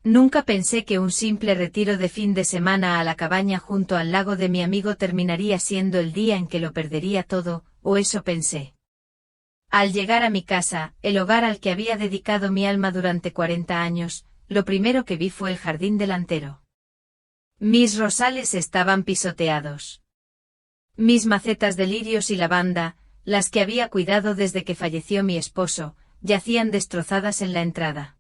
Nunca pensé que un simple retiro de fin de semana a la cabaña junto al lago de mi amigo terminaría siendo el día en que lo perdería todo, o eso pensé. Al llegar a mi casa, el hogar al que había dedicado mi alma durante 40 años, lo primero que vi fue el jardín delantero. Mis rosales estaban pisoteados. Mis macetas de lirios y lavanda, las que había cuidado desde que falleció mi esposo, yacían destrozadas en la entrada.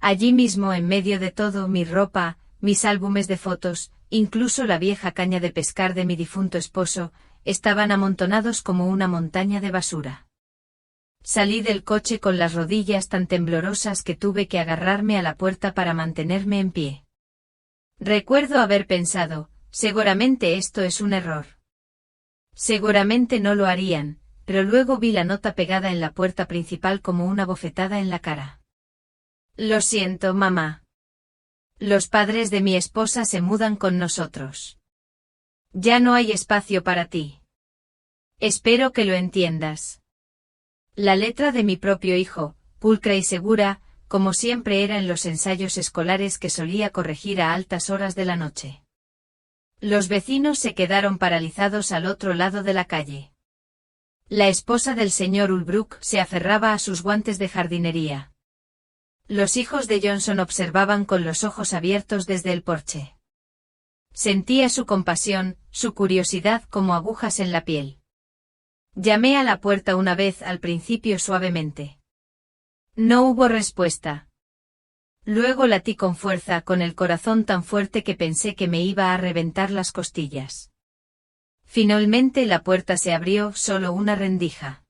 Allí mismo, en medio de todo, mi ropa, mis álbumes de fotos, incluso la vieja caña de pescar de mi difunto esposo, estaban amontonados como una montaña de basura. Salí del coche con las rodillas tan temblorosas que tuve que agarrarme a la puerta para mantenerme en pie. Recuerdo haber pensado, seguramente esto es un error. Seguramente no lo harían, pero luego vi la nota pegada en la puerta principal como una bofetada en la cara. Lo siento, mamá. Los padres de mi esposa se mudan con nosotros. Ya no hay espacio para ti. Espero que lo entiendas. La letra de mi propio hijo, pulcra y segura, como siempre era en los ensayos escolares que solía corregir a altas horas de la noche. Los vecinos se quedaron paralizados al otro lado de la calle. La esposa del señor Ulbrook se aferraba a sus guantes de jardinería. Los hijos de Johnson observaban con los ojos abiertos desde el porche. Sentía su compasión, su curiosidad como agujas en la piel. Llamé a la puerta una vez al principio suavemente. No hubo respuesta. Luego latí con fuerza, con el corazón tan fuerte que pensé que me iba a reventar las costillas. Finalmente la puerta se abrió, solo una rendija.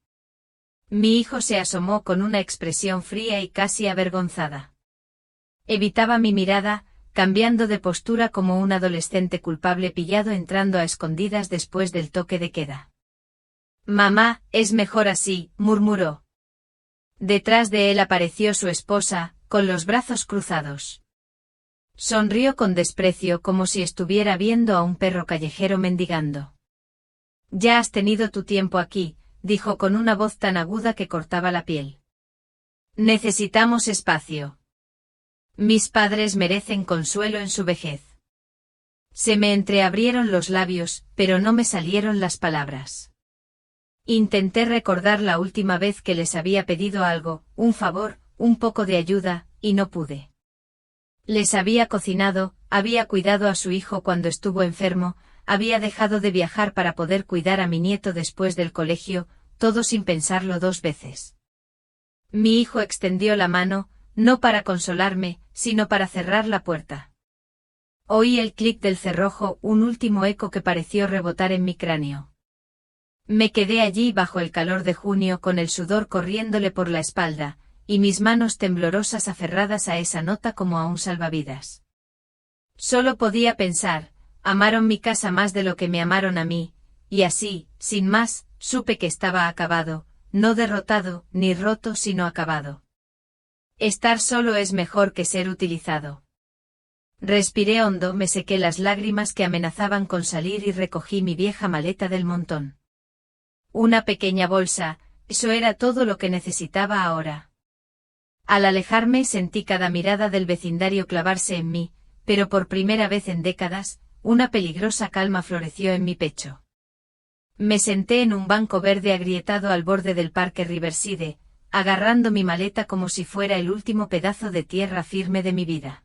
Mi hijo se asomó con una expresión fría y casi avergonzada. Evitaba mi mirada, cambiando de postura como un adolescente culpable pillado entrando a escondidas después del toque de queda. Mamá, es mejor así, murmuró. Detrás de él apareció su esposa, con los brazos cruzados. Sonrió con desprecio como si estuviera viendo a un perro callejero mendigando. Ya has tenido tu tiempo aquí, dijo con una voz tan aguda que cortaba la piel. Necesitamos espacio. Mis padres merecen consuelo en su vejez. Se me entreabrieron los labios, pero no me salieron las palabras. Intenté recordar la última vez que les había pedido algo, un favor, un poco de ayuda, y no pude. Les había cocinado, había cuidado a su hijo cuando estuvo enfermo, había dejado de viajar para poder cuidar a mi nieto después del colegio, todo sin pensarlo dos veces. Mi hijo extendió la mano, no para consolarme, sino para cerrar la puerta. Oí el clic del cerrojo, un último eco que pareció rebotar en mi cráneo. Me quedé allí bajo el calor de junio con el sudor corriéndole por la espalda, y mis manos temblorosas aferradas a esa nota como a un salvavidas. Solo podía pensar, amaron mi casa más de lo que me amaron a mí, y así, sin más, supe que estaba acabado, no derrotado, ni roto sino acabado. Estar solo es mejor que ser utilizado. Respiré hondo, me sequé las lágrimas que amenazaban con salir y recogí mi vieja maleta del montón. Una pequeña bolsa, eso era todo lo que necesitaba ahora. Al alejarme sentí cada mirada del vecindario clavarse en mí, pero por primera vez en décadas, una peligrosa calma floreció en mi pecho. Me senté en un banco verde agrietado al borde del parque Riverside, agarrando mi maleta como si fuera el último pedazo de tierra firme de mi vida.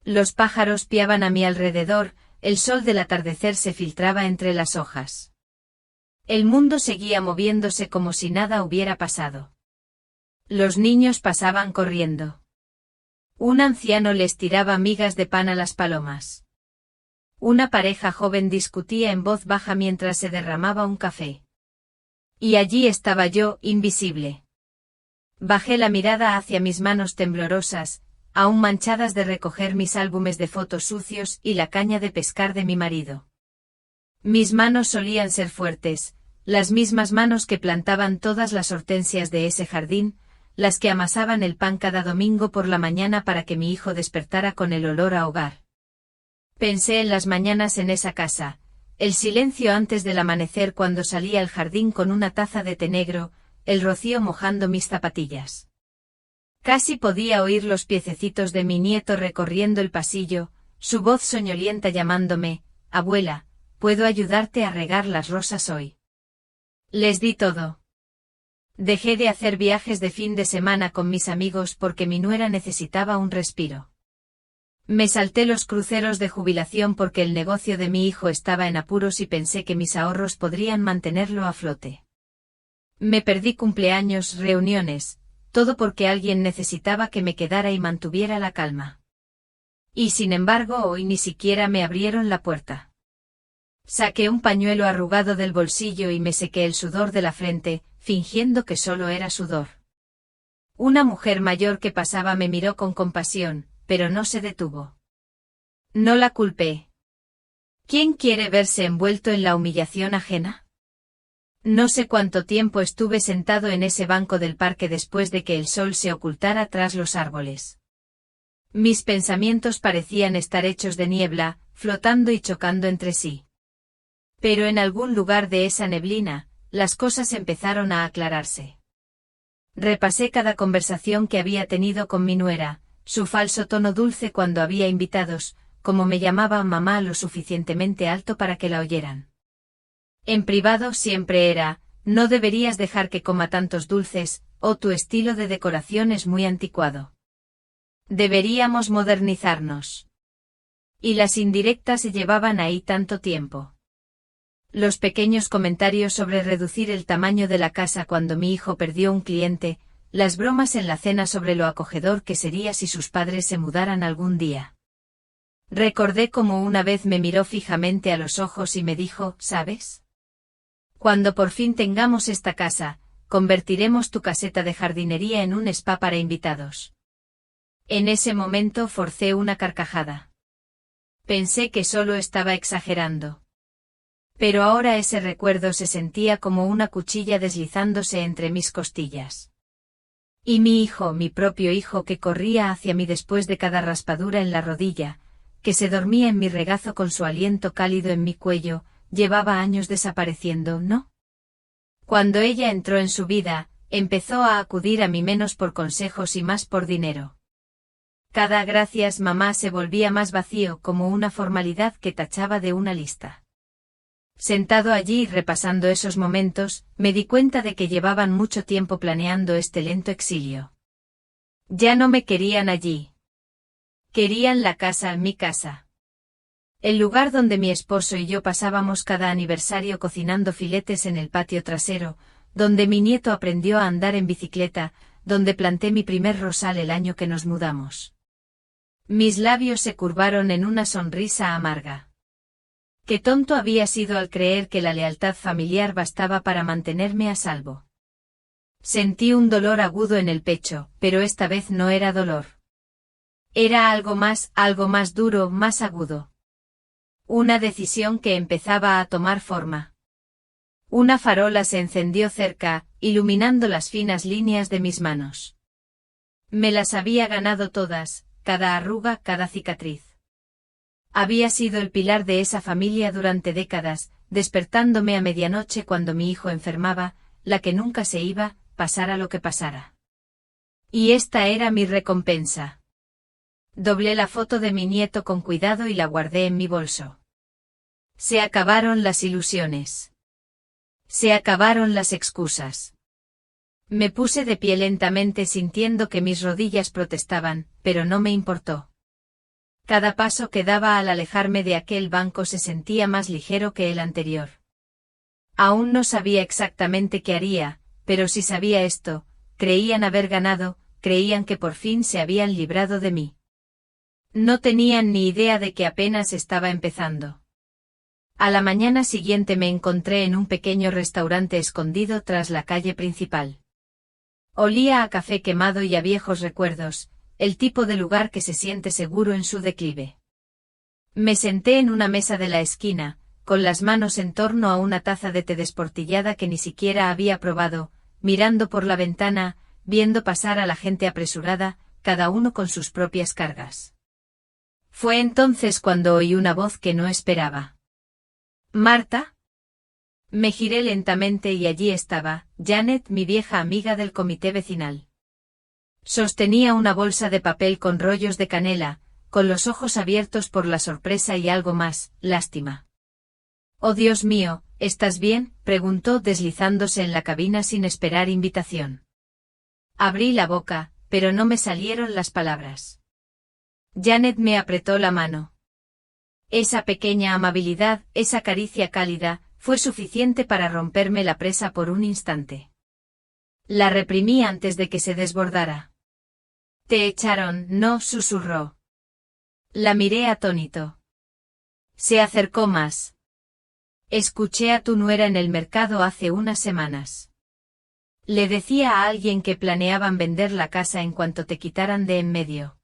Los pájaros piaban a mi alrededor, el sol del atardecer se filtraba entre las hojas. El mundo seguía moviéndose como si nada hubiera pasado. Los niños pasaban corriendo. Un anciano les tiraba migas de pan a las palomas. Una pareja joven discutía en voz baja mientras se derramaba un café. Y allí estaba yo, invisible. Bajé la mirada hacia mis manos temblorosas, aún manchadas de recoger mis álbumes de fotos sucios y la caña de pescar de mi marido. Mis manos solían ser fuertes, las mismas manos que plantaban todas las hortensias de ese jardín, las que amasaban el pan cada domingo por la mañana para que mi hijo despertara con el olor a hogar. Pensé en las mañanas en esa casa, el silencio antes del amanecer cuando salía al jardín con una taza de té negro, el rocío mojando mis zapatillas. Casi podía oír los piececitos de mi nieto recorriendo el pasillo, su voz soñolienta llamándome: «Abuela, ¿puedo ayudarte a regar las rosas hoy?». Les di todo. Dejé de hacer viajes de fin de semana con mis amigos porque mi nuera necesitaba un respiro. Me salté los cruceros de jubilación porque el negocio de mi hijo estaba en apuros y pensé que mis ahorros podrían mantenerlo a flote. Me perdí cumpleaños, reuniones, todo porque alguien necesitaba que me quedara y mantuviera la calma. Y sin embargo hoy ni siquiera me abrieron la puerta. Saqué un pañuelo arrugado del bolsillo y me sequé el sudor de la frente, fingiendo que solo era sudor. Una mujer mayor que pasaba me miró con compasión, pero no se detuvo. No la culpé. ¿Quién quiere verse envuelto en la humillación ajena? No sé cuánto tiempo estuve sentado en ese banco del parque después de que el sol se ocultara tras los árboles. Mis pensamientos parecían estar hechos de niebla, flotando y chocando entre sí. Pero en algún lugar de esa neblina, las cosas empezaron a aclararse. Repasé cada conversación que había tenido con mi nuera, su falso tono dulce cuando había invitados, como me llamaba mamá lo suficientemente alto para que la oyeran. En privado siempre era: «No deberías dejar que coma tantos dulces», o «Tu estilo de decoración es muy anticuado. Deberíamos modernizarnos». Y las indirectas se llevaban ahí tanto tiempo. Los pequeños comentarios sobre reducir el tamaño de la casa cuando mi hijo perdió un cliente, las bromas en la cena sobre lo acogedor que sería si sus padres se mudaran algún día. Recordé cómo una vez me miró fijamente a los ojos y me dijo: «¿Sabes? Cuando por fin tengamos esta casa, convertiremos tu caseta de jardinería en un spa para invitados». En ese momento forcé una carcajada. Pensé que solo estaba exagerando. Pero ahora ese recuerdo se sentía como una cuchilla deslizándose entre mis costillas. Y mi hijo, mi propio hijo que corría hacia mí después de cada raspadura en la rodilla, que se dormía en mi regazo con su aliento cálido en mi cuello, llevaba años desapareciendo, ¿no? Cuando ella entró en su vida, empezó a acudir a mí menos por consejos y más por dinero. Cada gracias mamá se volvía más vacío, como una formalidad que tachaba de una lista. Sentado allí repasando esos momentos, me di cuenta de que llevaban mucho tiempo planeando este lento exilio. Ya no me querían allí. Querían la casa, mi casa. El lugar donde mi esposo y yo pasábamos cada aniversario cocinando filetes en el patio trasero, donde mi nieto aprendió a andar en bicicleta, donde planté mi primer rosal el año que nos mudamos. Mis labios se curvaron en una sonrisa amarga. Qué tonto había sido al creer que la lealtad familiar bastaba para mantenerme a salvo. Sentí un dolor agudo en el pecho, pero esta vez no era dolor. Era algo más duro, más agudo. Una decisión que empezaba a tomar forma. Una farola se encendió cerca, iluminando las finas líneas de mis manos. Me las había ganado todas, cada arruga, cada cicatriz. Había sido el pilar de esa familia durante décadas, despertándome a medianoche cuando mi hijo enfermaba, la que nunca se iba, pasara lo que pasara. Y esta era mi recompensa. Doblé la foto de mi nieto con cuidado y la guardé en mi bolso. Se acabaron las ilusiones. Se acabaron las excusas. Me puse de pie lentamente sintiendo que mis rodillas protestaban, pero no me importó. Cada paso que daba al alejarme de aquel banco se sentía más ligero que el anterior. Aún no sabía exactamente qué haría, pero si sabía esto: creían haber ganado, creían que por fin se habían librado de mí. No tenían ni idea de que apenas estaba empezando. A la mañana siguiente me encontré en un pequeño restaurante escondido tras la calle principal. Olía a café quemado y a viejos recuerdos, el tipo de lugar que se siente seguro en su declive. Me senté en una mesa de la esquina, con las manos en torno a una taza de té desportillada que ni siquiera había probado, mirando por la ventana, viendo pasar a la gente apresurada, cada uno con sus propias cargas. Fue entonces cuando oí una voz que no esperaba. «¿Marta?» Me giré lentamente y allí estaba, Janet, mi vieja amiga del comité vecinal. Sostenía una bolsa de papel con rollos de canela, con los ojos abiertos por la sorpresa y algo más, lástima. «Oh Dios mío, ¿estás bien?», preguntó deslizándose en la cabina sin esperar invitación. Abrí la boca, pero no me salieron las palabras. Janet me apretó la mano. Esa pequeña amabilidad, esa caricia cálida, fue suficiente para romperme la presa por un instante. La reprimí antes de que se desbordara. «Te echaron, ¿no?», susurró. La miré atónito. Se acercó más. «Escuché a tu nuera en el mercado hace unas semanas. Le decía a alguien que planeaban vender la casa en cuanto te quitaran de en medio.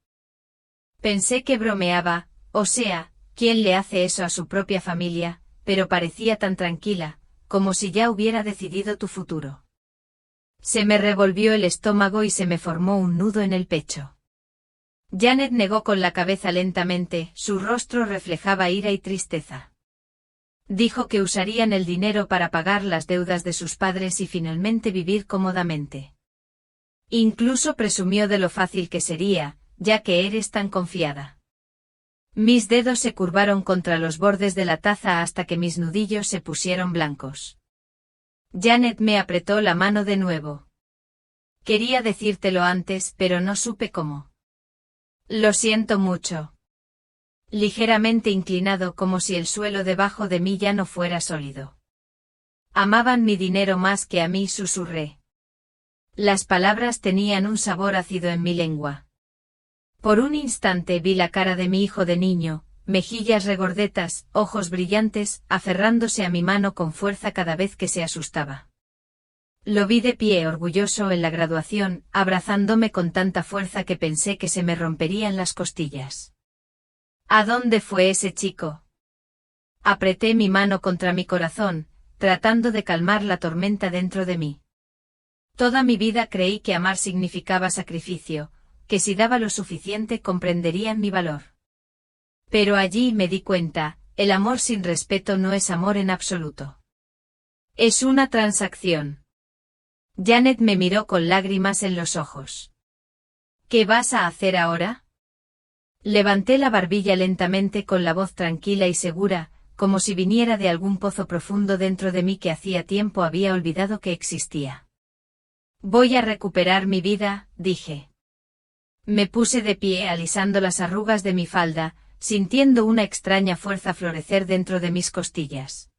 Pensé que bromeaba, o sea, ¿quién le hace eso a su propia familia?, pero parecía tan tranquila, como si ya hubiera decidido tu futuro». Se me revolvió el estómago y se me formó un nudo en el pecho. Janet negó con la cabeza lentamente, su rostro reflejaba ira y tristeza. Dijo que usarían el dinero para pagar las deudas de sus padres y finalmente vivir cómodamente. Incluso presumió de lo fácil que sería, ya que eres tan confiada. Mis dedos se curvaron contra los bordes de la taza hasta que mis nudillos se pusieron blancos. Janet me apretó la mano de nuevo. Quería decírtelo antes, pero no supe cómo. Lo siento mucho. Ligeramente inclinado como si el suelo debajo de mí ya no fuera sólido. Amaban mi dinero más que a mí, susurré. Las palabras tenían un sabor ácido en mi lengua. Por un instante vi la cara de mi hijo de niño, mejillas regordetas, ojos brillantes, aferrándose a mi mano con fuerza cada vez que se asustaba. Lo vi de pie orgulloso en la graduación, abrazándome con tanta fuerza que pensé que se me romperían las costillas. ¿A dónde fue ese chico? Apreté mi mano contra mi corazón, tratando de calmar la tormenta dentro de mí. Toda mi vida creí que amar significaba sacrificio, que si daba lo suficiente comprenderían mi valor. Pero allí me di cuenta, el amor sin respeto no es amor en absoluto. Es una transacción. Janet me miró con lágrimas en los ojos. ¿Qué vas a hacer ahora? Levanté la barbilla lentamente con la voz tranquila y segura, como si viniera de algún pozo profundo dentro de mí que hacía tiempo había olvidado que existía. Voy a recuperar mi vida, dije. Me puse de pie alisando las arrugas de mi falda, sintiendo una extraña fuerza florecer dentro de mis costillas.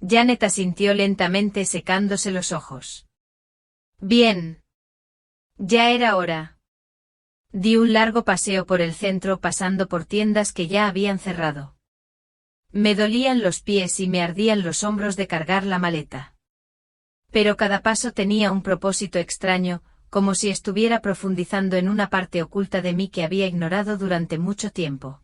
Janet asintió lentamente secándose los ojos. Bien. Ya era hora. Di un largo paseo por el centro pasando por tiendas que ya habían cerrado. Me dolían los pies y me ardían los hombros de cargar la maleta. Pero cada paso tenía un propósito extraño, como si estuviera profundizando en una parte oculta de mí que había ignorado durante mucho tiempo.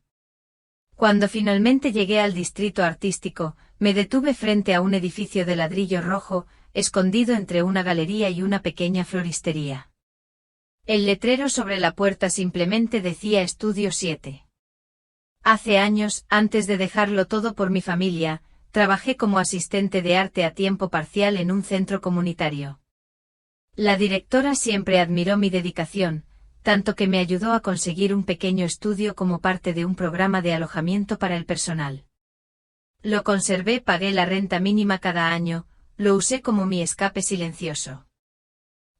Cuando finalmente llegué al distrito artístico, me detuve frente a un edificio de ladrillo rojo, escondido entre una galería y una pequeña floristería. El letrero sobre la puerta simplemente decía Estudio 7. Hace años, antes de dejarlo todo por mi familia, trabajé como asistente de arte a tiempo parcial en un centro comunitario. La directora siempre admiró mi dedicación, tanto que me ayudó a conseguir un pequeño estudio como parte de un programa de alojamiento para el personal. Lo conservé, pagué la renta mínima cada año, lo usé como mi escape silencioso.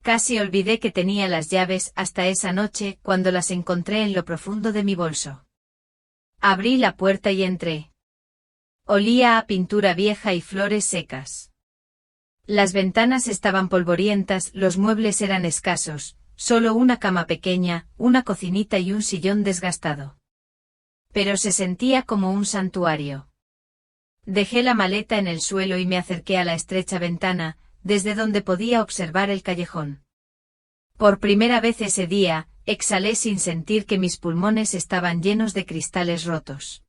Casi olvidé que tenía las llaves hasta esa noche cuando las encontré en lo profundo de mi bolso. Abrí la puerta y entré. Olía a pintura vieja y flores secas. Las ventanas estaban polvorientas, los muebles eran escasos, solo una cama pequeña, una cocinita y un sillón desgastado. Pero se sentía como un santuario. Dejé la maleta en el suelo y me acerqué a la estrecha ventana, desde donde podía observar el callejón. Por primera vez ese día, exhalé sin sentir que mis pulmones estaban llenos de cristales rotos.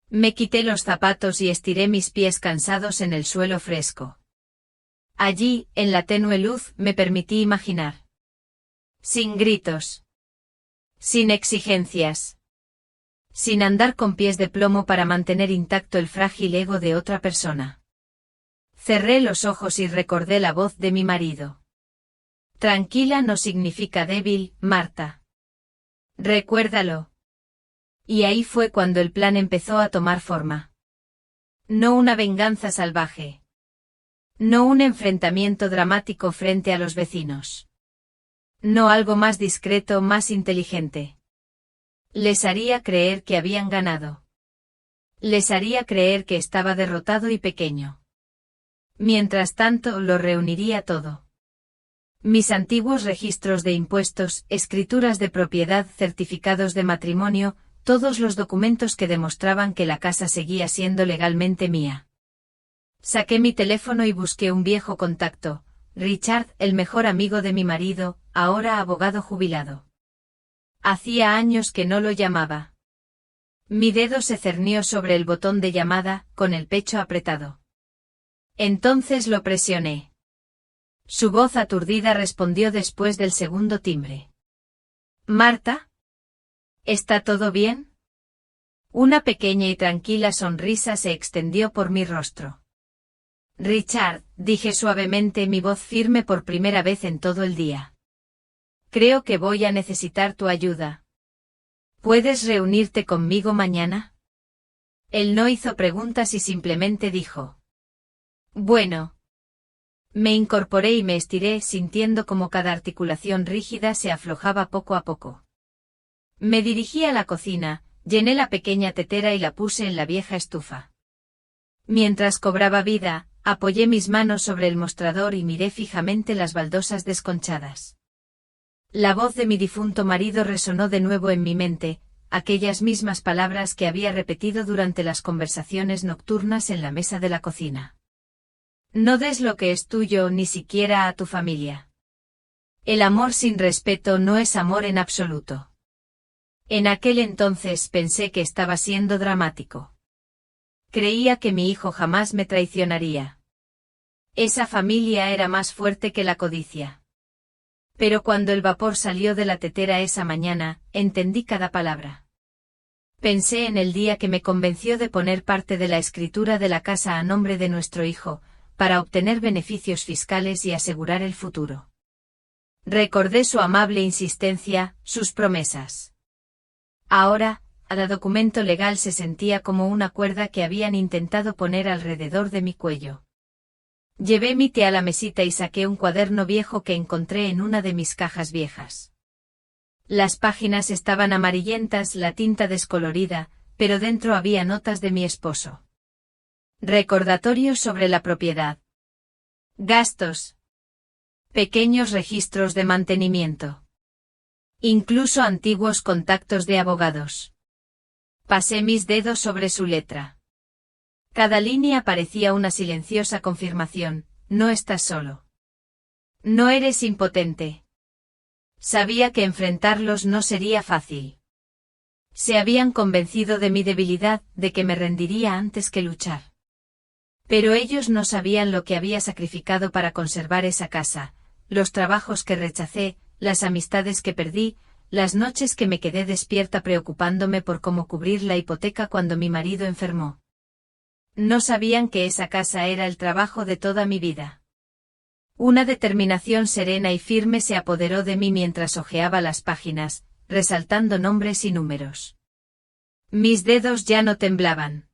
Me quité los zapatos y estiré mis pies cansados en el suelo fresco. Allí, en la tenue luz, me permití imaginar. Sin gritos. Sin exigencias. Sin andar con pies de plomo para mantener intacto el frágil ego de otra persona. Cerré los ojos y recordé la voz de mi marido. Tranquila no significa débil, Marta. Recuérdalo. Y ahí fue cuando el plan empezó a tomar forma. No una venganza salvaje. No un enfrentamiento dramático frente a los vecinos. No algo más discreto, más inteligente. Les haría creer que habían ganado. Les haría creer que estaba derrotado y pequeño. Mientras tanto, lo reuniría todo. Mis antiguos registros de impuestos, escrituras de propiedad, certificados de matrimonio, todos los documentos que demostraban que la casa seguía siendo legalmente mía. Saqué mi teléfono y busqué un viejo contacto, Richard, el mejor amigo de mi marido, ahora abogado jubilado. Hacía años que no lo llamaba. Mi dedo se cernió sobre el botón de llamada, con el pecho apretado. Entonces lo presioné. Su voz aturdida respondió después del segundo timbre. ¿Marta? ¿Está todo bien? Una pequeña y tranquila sonrisa se extendió por mi rostro. Richard, dije suavemente, mi voz firme por primera vez en todo el día. Creo que voy a necesitar tu ayuda. ¿Puedes reunirte conmigo mañana? Él no hizo preguntas y simplemente dijo. Bueno. Me incorporé y me estiré, sintiendo como cada articulación rígida se aflojaba poco a poco. Me dirigí a la cocina, llené la pequeña tetera y la puse en la vieja estufa. Mientras cobraba vida, apoyé mis manos sobre el mostrador y miré fijamente las baldosas desconchadas. La voz de mi difunto marido resonó de nuevo en mi mente, aquellas mismas palabras que había repetido durante las conversaciones nocturnas en la mesa de la cocina. No des lo que es tuyo ni siquiera a tu familia. El amor sin respeto no es amor en absoluto. En aquel entonces pensé que estaba siendo dramático. Creía que mi hijo jamás me traicionaría. Esa familia era más fuerte que la codicia. Pero cuando el vapor salió de la tetera esa mañana, entendí cada palabra. Pensé en el día que me convenció de poner parte de la escritura de la casa a nombre de nuestro hijo, para obtener beneficios fiscales y asegurar el futuro. Recordé su amable insistencia, sus promesas. Ahora, cada documento legal se sentía como una cuerda que habían intentado poner alrededor de mi cuello. Llevé mi té a la mesita y saqué un cuaderno viejo que encontré en una de mis cajas viejas. Las páginas estaban amarillentas, la tinta descolorida, pero dentro había notas de mi esposo. Recordatorios sobre la propiedad. Gastos. Pequeños registros de mantenimiento. Incluso antiguos contactos de abogados. Pasé mis dedos sobre su letra. Cada línea parecía una silenciosa confirmación, no estás solo. No eres impotente. Sabía que enfrentarlos no sería fácil. Se habían convencido de mi debilidad, de que me rendiría antes que luchar. Pero ellos no sabían lo que había sacrificado para conservar esa casa, los trabajos que rechacé, las amistades que perdí, las noches que me quedé despierta preocupándome por cómo cubrir la hipoteca cuando mi marido enfermó. No sabían que esa casa era el trabajo de toda mi vida. Una determinación serena y firme se apoderó de mí mientras hojeaba las páginas, resaltando nombres y números. Mis dedos ya no temblaban.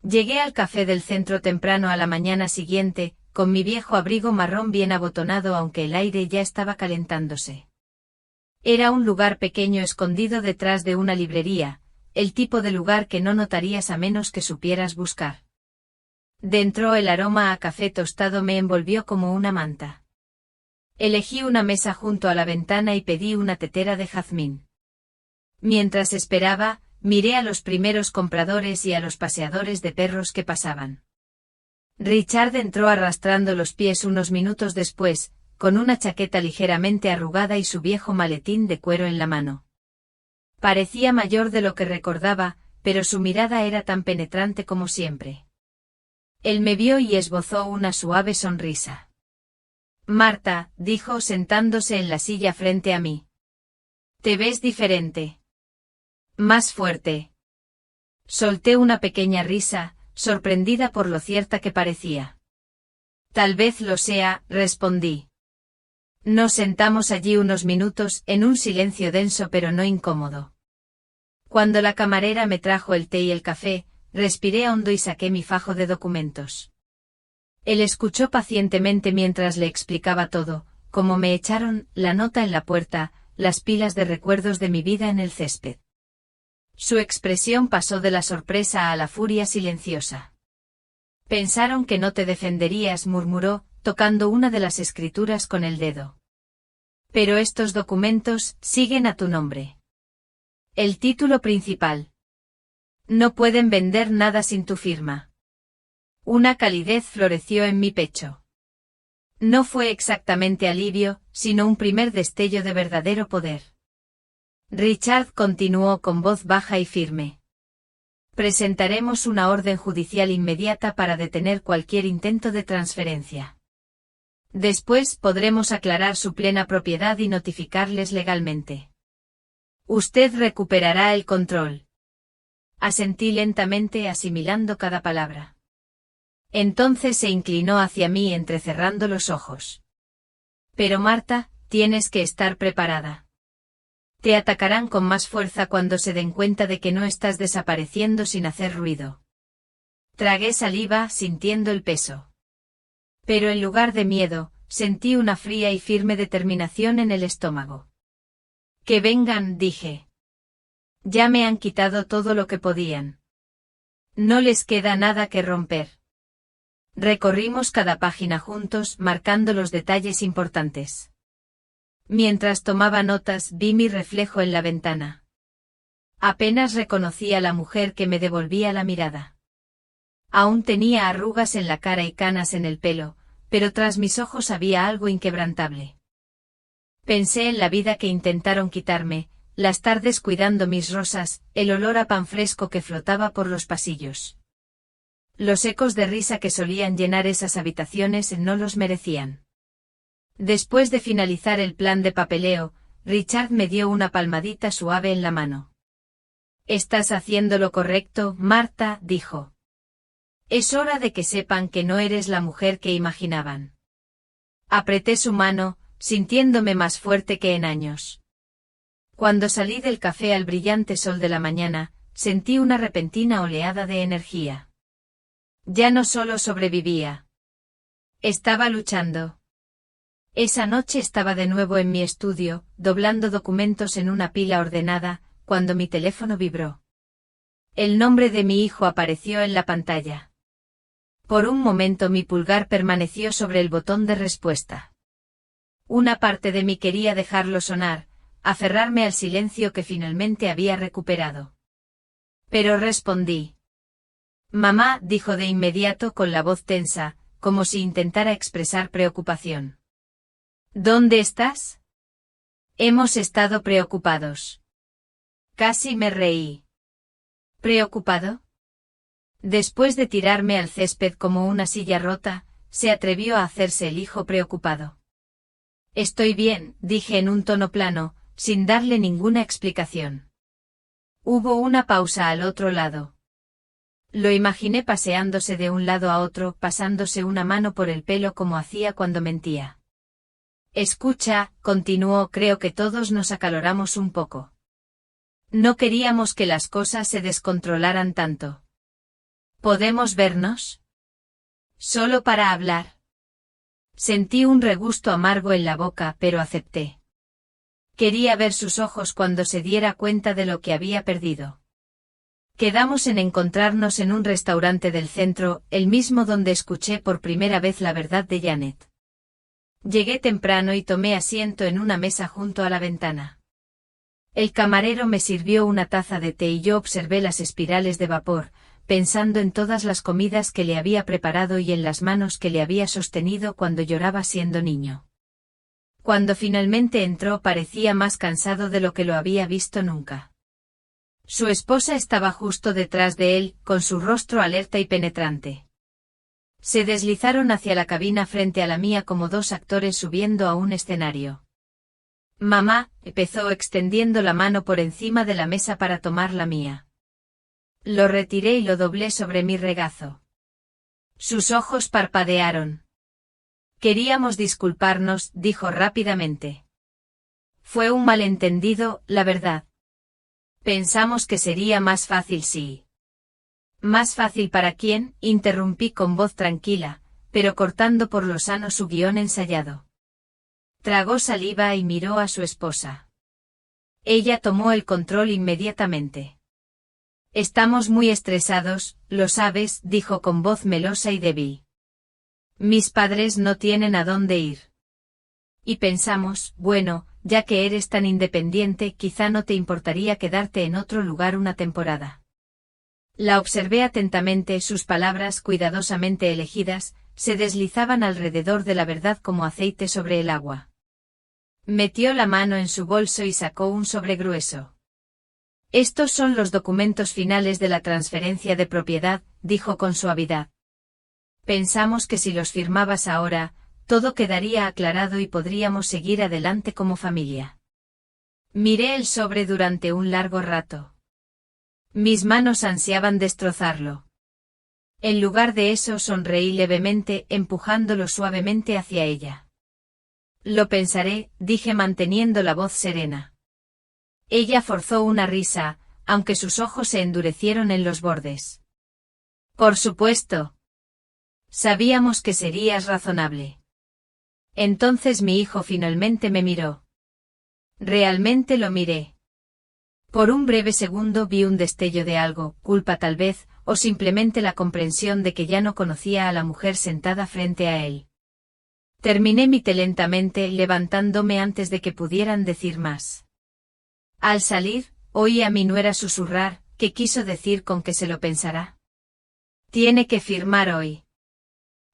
Llegué al café del centro temprano a la mañana siguiente, con mi viejo abrigo marrón bien abotonado aunque el aire ya estaba calentándose. Era un lugar pequeño escondido detrás de una librería, el tipo de lugar que no notarías a menos que supieras buscar. Dentro el aroma a café tostado me envolvió como una manta. Elegí una mesa junto a la ventana y pedí una tetera de jazmín. Mientras esperaba, miré a los primeros compradores y a los paseadores de perros que pasaban. Richard entró arrastrando los pies unos minutos después, con una chaqueta ligeramente arrugada y su viejo maletín de cuero en la mano. Parecía mayor de lo que recordaba, pero su mirada era tan penetrante como siempre. Él me vio y esbozó una suave sonrisa. Marta, dijo sentándose en la silla frente a mí. Te ves diferente. Más fuerte. Solté una pequeña risa, sorprendida por lo cierta que parecía. Tal vez lo sea, respondí. Nos sentamos allí unos minutos en un silencio denso pero no incómodo. Cuando la camarera me trajo el té y el café, respiré hondo y saqué mi fajo de documentos. Él escuchó pacientemente mientras le explicaba todo, cómo me echaron la nota en la puerta, las pilas de recuerdos de mi vida en el césped. Su expresión pasó de la sorpresa a la furia silenciosa. Pensaron que no te defenderías, murmuró, tocando una de las escrituras con el dedo. Pero estos documentos siguen a tu nombre. El título principal. No pueden vender nada sin tu firma. Una calidez floreció en mi pecho. No fue exactamente alivio, sino un primer destello de verdadero poder. Richard continuó con voz baja y firme. Presentaremos una orden judicial inmediata para detener cualquier intento de transferencia. Después podremos aclarar su plena propiedad y notificarles legalmente. Usted recuperará el control. Asentí lentamente, asimilando cada palabra. Entonces se inclinó hacia mí entrecerrando los ojos. Pero Marta, tienes que estar preparada. Te atacarán con más fuerza cuando se den cuenta de que no estás desapareciendo sin hacer ruido. Tragué saliva, sintiendo el peso. Pero en lugar de miedo, sentí una fría y firme determinación en el estómago. Que vengan, dije. Ya me han quitado todo lo que podían. No les queda nada que romper. Recorrimos cada página juntos, marcando los detalles importantes. Mientras tomaba notas, vi mi reflejo en la ventana. Apenas reconocí a la mujer que me devolvía la mirada. Aún tenía arrugas en la cara y canas en el pelo, pero tras mis ojos había algo inquebrantable. Pensé en la vida que intentaron quitarme, las tardes cuidando mis rosas, el olor a pan fresco que flotaba por los pasillos. Los ecos de risa que solían llenar esas habitaciones no los merecían. Después de finalizar el plan de papeleo, Richard me dio una palmadita suave en la mano. «Estás haciendo lo correcto, Marta», dijo. «Es hora de que sepan que no eres la mujer que imaginaban». Apreté su mano, sintiéndome más fuerte que en años. Cuando salí del café al brillante sol de la mañana, sentí una repentina oleada de energía. Ya no solo sobrevivía. Estaba luchando. Esa noche estaba de nuevo en mi estudio, doblando documentos en una pila ordenada, cuando mi teléfono vibró. El nombre de mi hijo apareció en la pantalla. Por un momento mi pulgar permaneció sobre el botón de respuesta. Una parte de mí quería dejarlo sonar, aferrarme al silencio que finalmente había recuperado. Pero respondí. «Mamá», dijo de inmediato con la voz tensa, como si intentara expresar preocupación. «¿Dónde estás?» «Hemos estado preocupados». Casi me reí. ¿Preocupado? Después de tirarme al césped como una silla rota, se atrevió a hacerse el hijo preocupado. «Estoy bien», dije en un tono plano, sin darle ninguna explicación. Hubo una pausa al otro lado. Lo imaginé paseándose de un lado a otro, pasándose una mano por el pelo como hacía cuando mentía. «Escucha», continuó, «creo que todos nos acaloramos un poco. No queríamos que las cosas se descontrolaran tanto. ¿Podemos vernos? Solo para hablar». Sentí un regusto amargo en la boca, pero acepté. Quería ver sus ojos cuando se diera cuenta de lo que había perdido. Quedamos en encontrarnos en un restaurante del centro, el mismo donde escuché por primera vez la verdad de Janet. Llegué temprano y tomé asiento en una mesa junto a la ventana. El camarero me sirvió una taza de té y yo observé las espirales de vapor, pensando en todas las comidas que le había preparado y en las manos que le había sostenido cuando lloraba siendo niño. Cuando finalmente entró parecía más cansado de lo que lo había visto nunca. Su esposa estaba justo detrás de él, con su rostro alerta y penetrante. Se deslizaron hacia la cabina frente a la mía como dos actores subiendo a un escenario. «Mamá», empezó extendiendo la mano por encima de la mesa para tomar la mía. Lo retiré y lo doblé sobre mi regazo. Sus ojos parpadearon. Queríamos disculparnos, dijo rápidamente. Fue un malentendido, la verdad. Pensamos que sería más fácil si... ¿Más fácil para quién?, interrumpí con voz tranquila, pero cortando por lo sano su guión ensayado. Tragó saliva y miró a su esposa. Ella tomó el control inmediatamente. Estamos muy estresados, lo sabes, dijo con voz melosa y débil. Mis padres no tienen a dónde ir. Y pensamos, bueno, ya que eres tan independiente, quizá no te importaría quedarte en otro lugar una temporada. La observé atentamente, sus palabras, cuidadosamente elegidas, se deslizaban alrededor de la verdad como aceite sobre el agua. Metió la mano en su bolso y sacó un sobre grueso. Estos son los documentos finales de la transferencia de propiedad, dijo con suavidad. Pensamos que si los firmabas ahora, todo quedaría aclarado y podríamos seguir adelante como familia. Miré el sobre durante un largo rato. Mis manos ansiaban destrozarlo. En lugar de eso sonreí levemente, empujándolo suavemente hacia ella. Lo pensaré, dije manteniendo la voz serena. Ella forzó una risa, aunque sus ojos se endurecieron en los bordes. Por supuesto. Sabíamos que serías razonable. Entonces mi hijo finalmente me miró. Realmente lo miré. Por un breve segundo vi un destello de algo, culpa tal vez, o simplemente la comprensión de que ya no conocía a la mujer sentada frente a él. Terminé mi té lentamente, levantándome antes de que pudieran decir más. Al salir, oí a mi nuera susurrar, ¿qué quiso decir con que se lo pensará? Tiene que firmar hoy.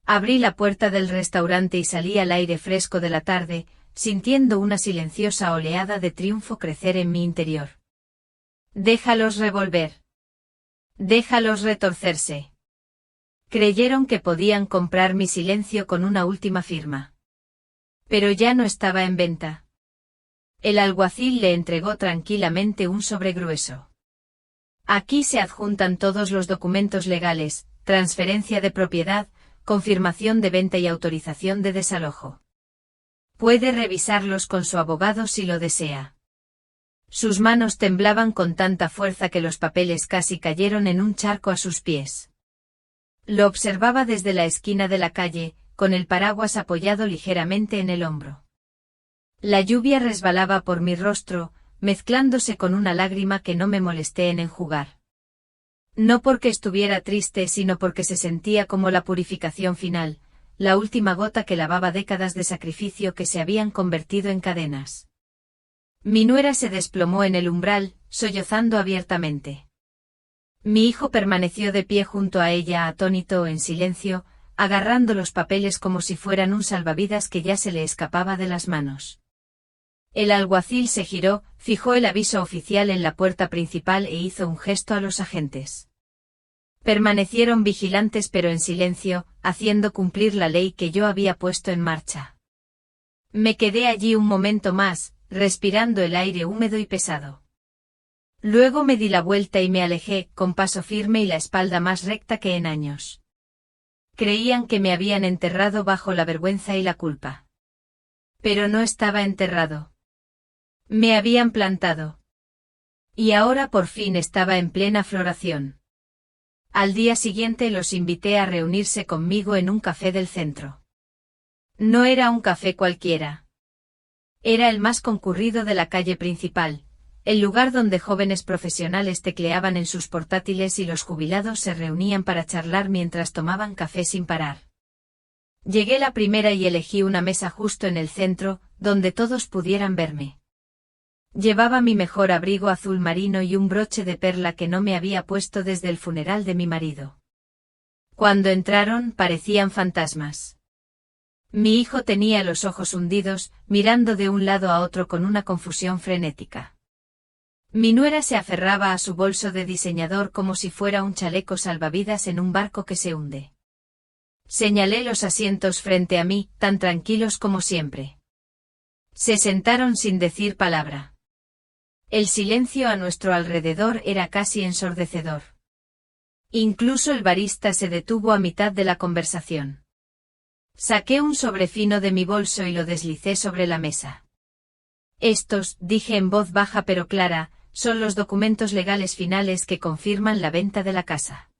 Abrí la puerta del restaurante y salí al aire fresco de la tarde, sintiendo una silenciosa oleada de triunfo crecer en mi interior. Déjalos revolver. Déjalos retorcerse. Creyeron que podían comprar mi silencio con una última firma. Pero ya no estaba en venta. El alguacil le entregó tranquilamente un sobre grueso. Aquí se adjuntan todos los documentos legales, transferencia de propiedad, confirmación de venta y autorización de desalojo. Puede revisarlos con su abogado si lo desea. Sus manos temblaban con tanta fuerza que los papeles casi cayeron en un charco a sus pies. Lo observaba desde la esquina de la calle, con el paraguas apoyado ligeramente en el hombro. La lluvia resbalaba por mi rostro, mezclándose con una lágrima que no me molesté en enjugar. No porque estuviera triste, sino porque se sentía como la purificación final, la última gota que lavaba décadas de sacrificio que se habían convertido en cadenas. Mi nuera se desplomó en el umbral, sollozando abiertamente. Mi hijo permaneció de pie junto a ella, atónito, en silencio, agarrando los papeles como si fueran un salvavidas que ya se le escapaba de las manos. El alguacil se giró, fijó el aviso oficial en la puerta principal e hizo un gesto a los agentes. Permanecieron vigilantes pero en silencio, haciendo cumplir la ley que yo había puesto en marcha. Me quedé allí un momento más, respirando el aire húmedo y pesado. Luego me di la vuelta y me alejé, con paso firme y la espalda más recta que en años. Creían que me habían enterrado bajo la vergüenza y la culpa. Pero no estaba enterrado. Me habían plantado. Y ahora por fin estaba en plena floración. Al día siguiente los invité a reunirse conmigo en un café del centro. No era un café cualquiera. Era el más concurrido de la calle principal, el lugar donde jóvenes profesionales tecleaban en sus portátiles y los jubilados se reunían para charlar mientras tomaban café sin parar. Llegué la primera y elegí una mesa justo en el centro, donde todos pudieran verme. Llevaba mi mejor abrigo azul marino y un broche de perla que no me había puesto desde el funeral de mi marido. Cuando entraron, parecían fantasmas. Mi hijo tenía los ojos hundidos, mirando de un lado a otro con una confusión frenética. Mi nuera se aferraba a su bolso de diseñador como si fuera un chaleco salvavidas en un barco que se hunde. Señalé los asientos frente a mí, tan tranquilos como siempre. Se sentaron sin decir palabra. El silencio a nuestro alrededor era casi ensordecedor. Incluso el barista se detuvo a mitad de la conversación. Saqué un sobre fino de mi bolso y lo deslicé sobre la mesa. Estos, dije en voz baja pero clara, son los documentos legales finales que confirman la venta de la casa.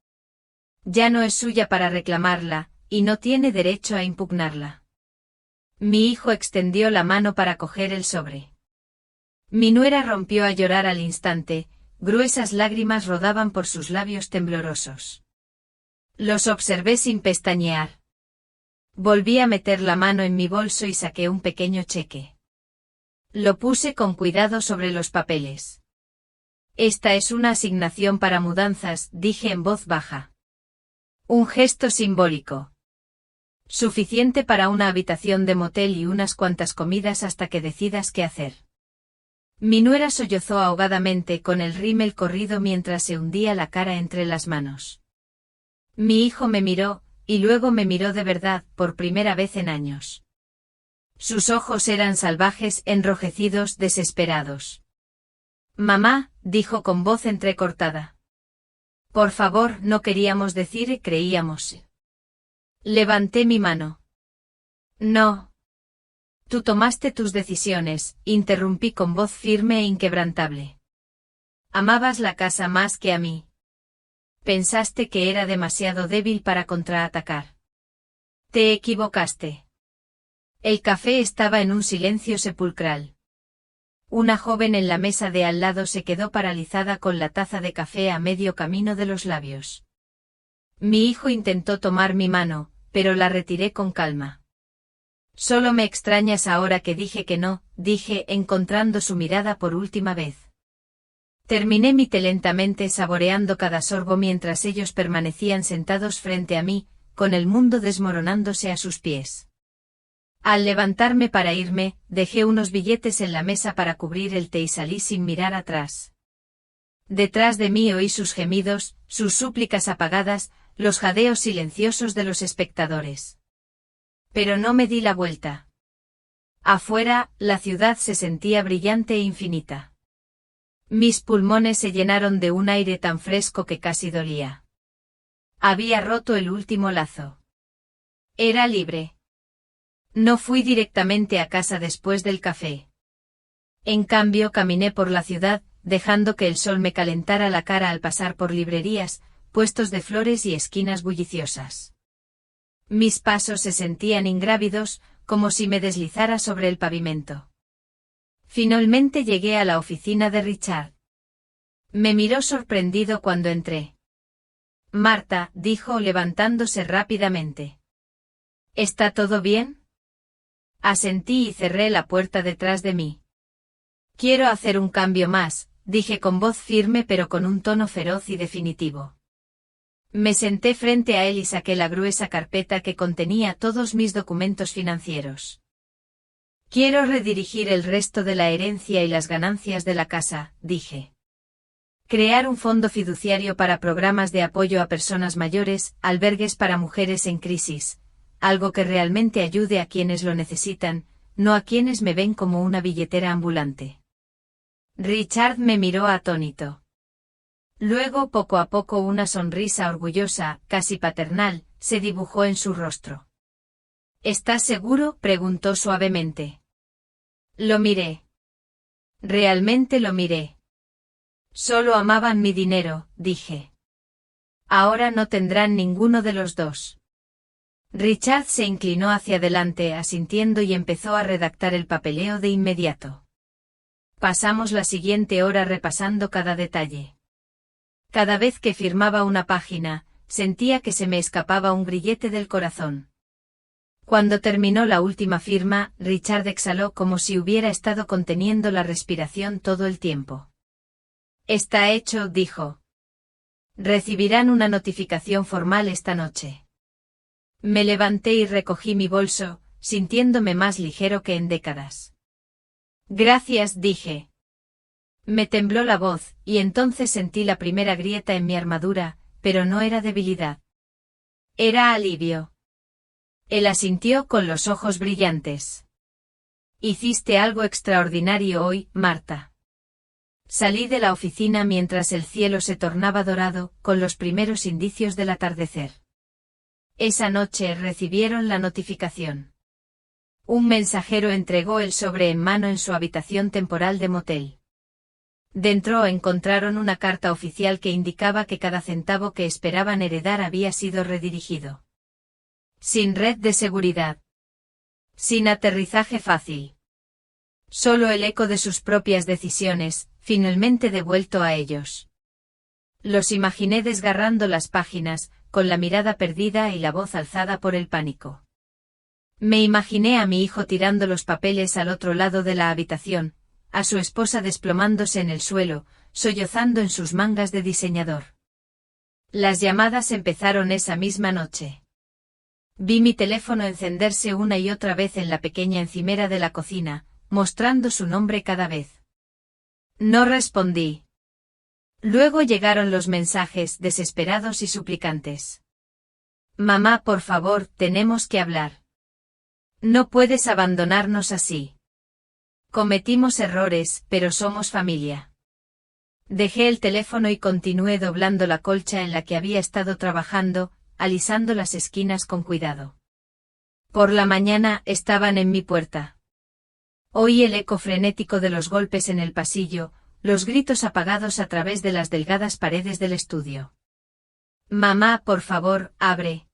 Ya no es suya para reclamarla, y no tiene derecho a impugnarla. Mi hijo extendió la mano para coger el sobre. Mi nuera rompió a llorar al instante, gruesas lágrimas rodaban por sus labios temblorosos. Los observé sin pestañear. Volví a meter la mano en mi bolso y saqué un pequeño cheque. Lo puse con cuidado sobre los papeles. Esta es una asignación para mudanzas, dije en voz baja. Un gesto simbólico. Suficiente para una habitación de motel y unas cuantas comidas hasta que decidas qué hacer. Mi nuera sollozó ahogadamente con el rímel corrido mientras se hundía la cara entre las manos. Mi hijo me miró, y luego me miró de verdad, por primera vez en años. Sus ojos eran salvajes, enrojecidos, desesperados. Mamá, dijo con voz entrecortada. Por favor, no queríamos decir, creíamos. Levanté mi mano. No. Tú tomaste tus decisiones, interrumpí con voz firme e inquebrantable. Amabas la casa más que a mí. Pensaste que era demasiado débil para contraatacar. Te equivocaste. El café estaba en un silencio sepulcral. Una joven en la mesa de al lado se quedó paralizada con la taza de café a medio camino de los labios. Mi hijo intentó tomar mi mano, pero la retiré con calma. Solo me extrañas ahora que dije que no, dije, encontrando su mirada por última vez. Terminé mi té lentamente saboreando cada sorbo mientras ellos permanecían sentados frente a mí, con el mundo desmoronándose a sus pies. Al levantarme para irme, dejé unos billetes en la mesa para cubrir el té y salí sin mirar atrás. Detrás de mí oí sus gemidos, sus súplicas apagadas, los jadeos silenciosos de los espectadores. Pero no me di la vuelta. Afuera, la ciudad se sentía brillante e infinita. Mis pulmones se llenaron de un aire tan fresco que casi dolía. Había roto el último lazo. Era libre. No fui directamente a casa después del café. En cambio, caminé por la ciudad, dejando que el sol me calentara la cara al pasar por librerías, puestos de flores y esquinas bulliciosas. Mis pasos se sentían ingrávidos, como si me deslizara sobre el pavimento. Finalmente llegué a la oficina de Richard. Me miró sorprendido cuando entré. Marta, dijo levantándose rápidamente. ¿Está todo bien? Asentí y cerré la puerta detrás de mí. Quiero hacer un cambio más, dije con voz firme pero con un tono feroz y definitivo. Me senté frente a él y saqué la gruesa carpeta que contenía todos mis documentos financieros. Quiero redirigir el resto de la herencia y las ganancias de la casa, dije. Crear un fondo fiduciario para programas de apoyo a personas mayores, albergues para mujeres en crisis, algo que realmente ayude a quienes lo necesitan, no a quienes me ven como una billetera ambulante. Richard me miró atónito. Luego poco a poco una sonrisa orgullosa, casi paternal, se dibujó en su rostro. ¿Estás seguro?, preguntó suavemente. Lo miré. Realmente lo miré. Solo amaban mi dinero, dije. Ahora no tendrán ninguno de los dos. Richard se inclinó hacia adelante asintiendo y empezó a redactar el papeleo de inmediato. Pasamos la siguiente hora repasando cada detalle. Cada vez que firmaba una página, sentía que se me escapaba un grillete del corazón. Cuando terminó la última firma, Richard exhaló como si hubiera estado conteniendo la respiración todo el tiempo. Está hecho, dijo. Recibirán una notificación formal esta noche. Me levanté y recogí mi bolso, sintiéndome más ligero que en décadas. Gracias, dije. Me tembló la voz, y entonces sentí la primera grieta en mi armadura, pero no era debilidad. Era alivio. Él asintió con los ojos brillantes. Hiciste algo extraordinario hoy, Marta. Salí de la oficina mientras el cielo se tornaba dorado, con los primeros indicios del atardecer. Esa noche recibieron la notificación. Un mensajero entregó el sobre en mano en su habitación temporal de motel. Dentro encontraron una carta oficial que indicaba que cada centavo que esperaban heredar había sido redirigido. Sin red de seguridad. Sin aterrizaje fácil. Solo el eco de sus propias decisiones, finalmente devuelto a ellos. Los imaginé desgarrando las páginas, con la mirada perdida y la voz alzada por el pánico. Me imaginé a mi hijo tirando los papeles al otro lado de la habitación, a su esposa desplomándose en el suelo, sollozando en sus mangas de diseñador. Las llamadas empezaron esa misma noche. Vi mi teléfono encenderse una y otra vez en la pequeña encimera de la cocina, mostrando su nombre cada vez. No respondí. Luego llegaron los mensajes desesperados y suplicantes. Mamá, por favor, tenemos que hablar. No puedes abandonarnos así. Cometimos errores, pero somos familia. Dejé el teléfono y continué doblando la colcha en la que había estado trabajando, alisando las esquinas con cuidado. Por la mañana estaban en mi puerta. Oí el eco frenético de los golpes en el pasillo, los gritos apagados a través de las delgadas paredes del estudio. Mamá, por favor, abre.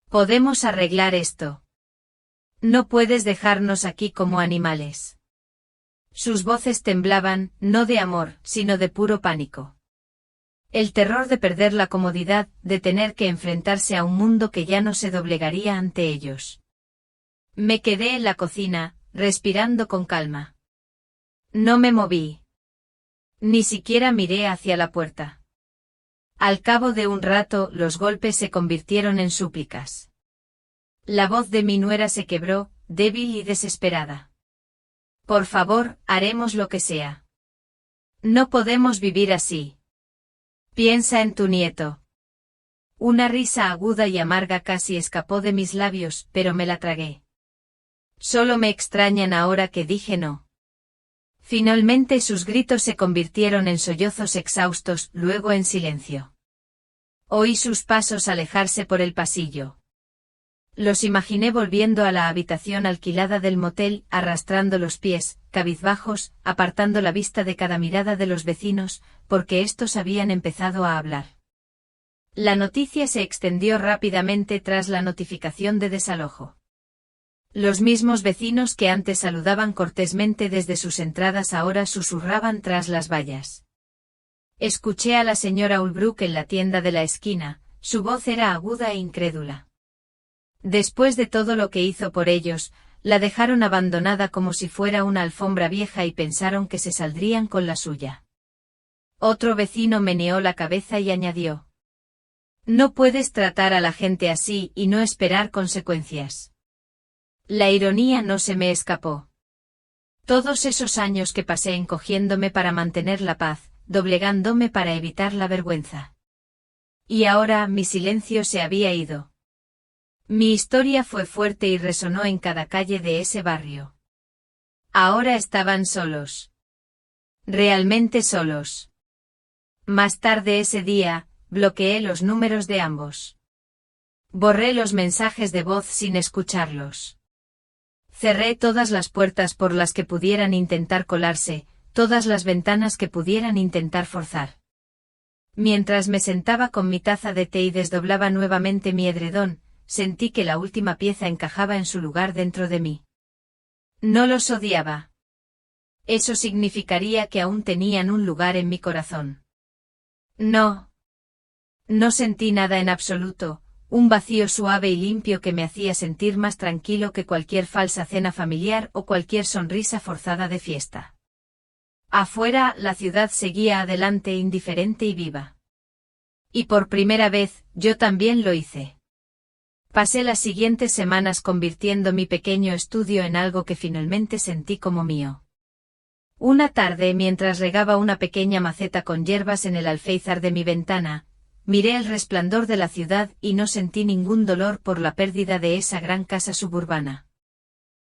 Podemos arreglar esto. No puedes dejarnos aquí como animales. Sus voces temblaban, no de amor, sino de puro pánico. El terror de perder la comodidad, de tener que enfrentarse a un mundo que ya no se doblegaría ante ellos. Me quedé en la cocina, respirando con calma. No me moví. Ni siquiera miré hacia la puerta. Al cabo de un rato, los golpes se convirtieron en súplicas. La voz de mi nuera se quebró, débil y desesperada. Por favor, haremos lo que sea. No podemos vivir así. Piensa en tu nieto. Una risa aguda y amarga casi escapó de mis labios, pero me la tragué. Solo me extrañan ahora que dije no. Finalmente sus gritos se convirtieron en sollozos exhaustos, luego en silencio. Oí sus pasos alejarse por el pasillo. Los imaginé volviendo a la habitación alquilada del motel, arrastrando los pies, cabizbajos, apartando la vista de cada mirada de los vecinos, porque estos habían empezado a hablar. La noticia se extendió rápidamente tras la notificación de desalojo. Los mismos vecinos que antes saludaban cortésmente desde sus entradas ahora susurraban tras las vallas. Escuché a la señora Ulbrook en la tienda de la esquina, su voz era aguda e incrédula. Después de todo lo que hizo por ellos, la dejaron abandonada como si fuera una alfombra vieja y pensaron que se saldrían con la suya. Otro vecino meneó la cabeza y añadió: No puedes tratar a la gente así y no esperar consecuencias. La ironía no se me escapó. Todos esos años que pasé encogiéndome para mantener la paz, doblegándome para evitar la vergüenza. Y ahora mi silencio se había ido. Mi historia fue fuerte y resonó en cada calle de ese barrio. Ahora estaban solos. Realmente solos. Más tarde ese día, bloqueé los números de ambos. Borré los mensajes de voz sin escucharlos. Cerré todas las puertas por las que pudieran intentar colarse, todas las ventanas que pudieran intentar forzar. Mientras me sentaba con mi taza de té y desdoblaba nuevamente mi edredón, sentí que la última pieza encajaba en su lugar dentro de mí. No los odiaba. Eso significaría que aún tenían un lugar en mi corazón. No. No sentí nada en absoluto. Un vacío suave y limpio que me hacía sentir más tranquilo que cualquier falsa cena familiar o cualquier sonrisa forzada de fiesta. Afuera, la ciudad seguía adelante indiferente y viva. Y por primera vez, yo también lo hice. Pasé las siguientes semanas convirtiendo mi pequeño estudio en algo que finalmente sentí como mío. Una tarde, mientras regaba una pequeña maceta con hierbas en el alféizar de mi ventana, miré el resplandor de la ciudad y no sentí ningún dolor por la pérdida de esa gran casa suburbana.